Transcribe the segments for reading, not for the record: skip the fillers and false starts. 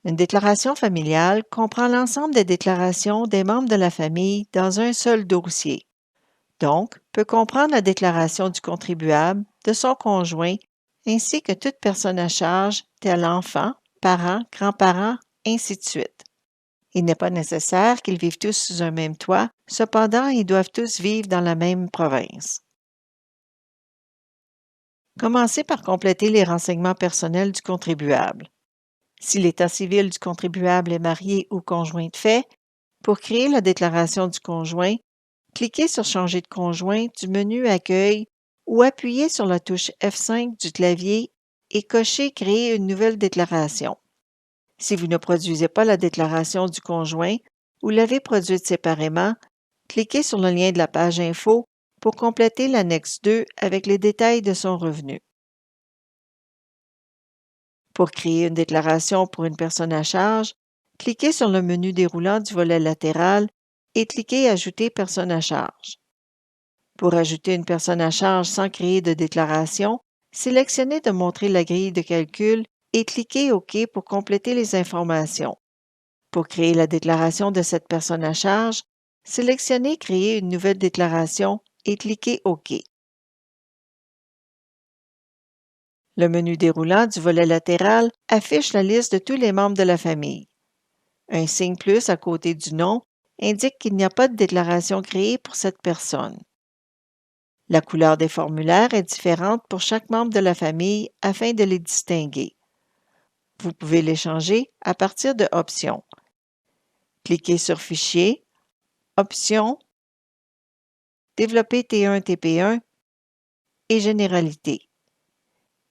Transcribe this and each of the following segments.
Une déclaration familiale comprend l'ensemble des déclarations des membres de la famille dans un seul dossier. Donc, peut comprendre la déclaration du contribuable, de son conjoint, ainsi que toute personne à charge, tel enfant, parents, grands-parents, ainsi de suite. Il n'est pas nécessaire qu'ils vivent tous sous un même toit, cependant ils doivent tous vivre dans la même province. Commencez par compléter les renseignements personnels du contribuable. Si l'état civil du contribuable est marié ou conjoint de fait, pour créer la déclaration du conjoint, cliquez sur Changer de conjoint du menu Accueil ou appuyez sur la touche F5 du clavier et cochez Créer une nouvelle déclaration. Si vous ne produisez pas la déclaration du conjoint ou l'avez produite séparément, cliquez sur le lien de la page Info pour compléter l'annexe 2 avec les détails de son revenu. Pour créer une déclaration pour une personne à charge, cliquez sur le menu déroulant du volet latéral et cliquez Ajouter personne à charge. Pour ajouter une personne à charge sans créer de déclaration, sélectionnez de montrer la grille de calcul et cliquez OK pour compléter les informations. Pour créer la déclaration de cette personne à charge, sélectionnez Créer une nouvelle déclaration et cliquez OK. Le menu déroulant du volet latéral affiche la liste de tous les membres de la famille. Un signe plus à côté du nom indique qu'il n'y a pas de déclaration créée pour cette personne. La couleur des formulaires est différente pour chaque membre de la famille afin de les distinguer. Vous pouvez les changer à partir de Options. Cliquez sur Fichier, Options, Développer T1-TP1 et Généralité.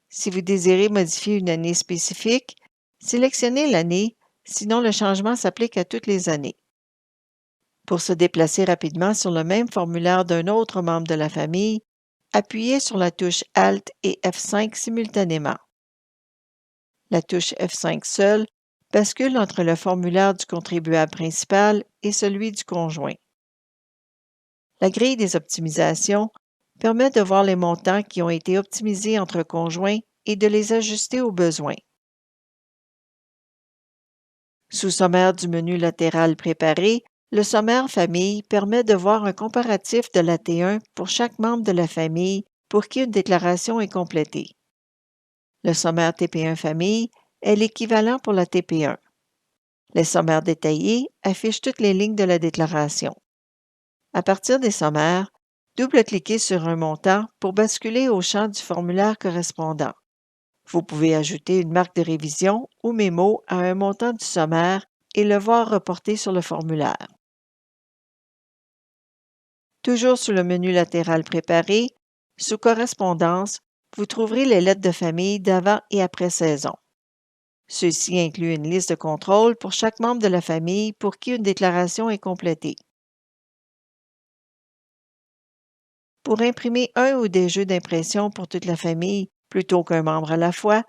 Si vous désirez modifier une année spécifique, sélectionnez l'année, sinon le changement s'applique à toutes les années. Pour se déplacer rapidement sur le même formulaire d'un autre membre de la famille, appuyez sur la touche Alt et F5 simultanément. La touche F5 seule bascule entre le formulaire du contribuable principal et celui du conjoint. La grille des optimisations permet de voir les montants qui ont été optimisés entre conjoints et de les ajuster aux besoins. Sous Sommaire du menu latéral Préparé, le sommaire Famille permet de voir un comparatif de la T1 pour chaque membre de la famille pour qui une déclaration est complétée. Le sommaire TP1 Famille est l'équivalent pour la TP1. Les sommaires détaillés affichent toutes les lignes de la déclaration. À partir des sommaires, double-cliquez sur un montant pour basculer au champ du formulaire correspondant. Vous pouvez ajouter une marque de révision ou mémo à un montant du sommaire et le voir reporté sur le formulaire. Toujours sous le menu latéral Préparé, sous Correspondance, vous trouverez les lettres de famille d'avant et après saison. Ceux-ci incluent une liste de contrôle pour chaque membre de la famille pour qui une déclaration est complétée. Pour imprimer un ou des jeux d'impression pour toute la famille, plutôt qu'un membre à la fois,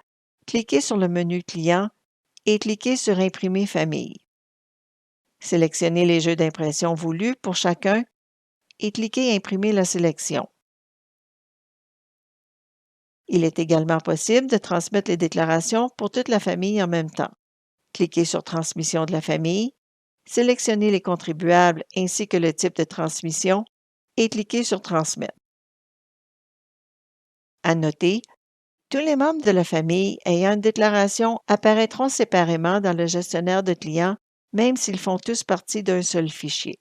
cliquez sur le menu Client et cliquez sur Imprimer famille. Sélectionnez les jeux d'impression voulus pour chacun et cliquez Imprimer la sélection. Il est également possible de transmettre les déclarations pour toute la famille en même temps. Cliquez sur Transmission de la famille, sélectionnez les contribuables ainsi que le type de transmission et cliquez sur Transmettre. À noter, tous les membres de la famille ayant une déclaration apparaîtront séparément dans le gestionnaire de clients, même s'ils font tous partie d'un seul fichier.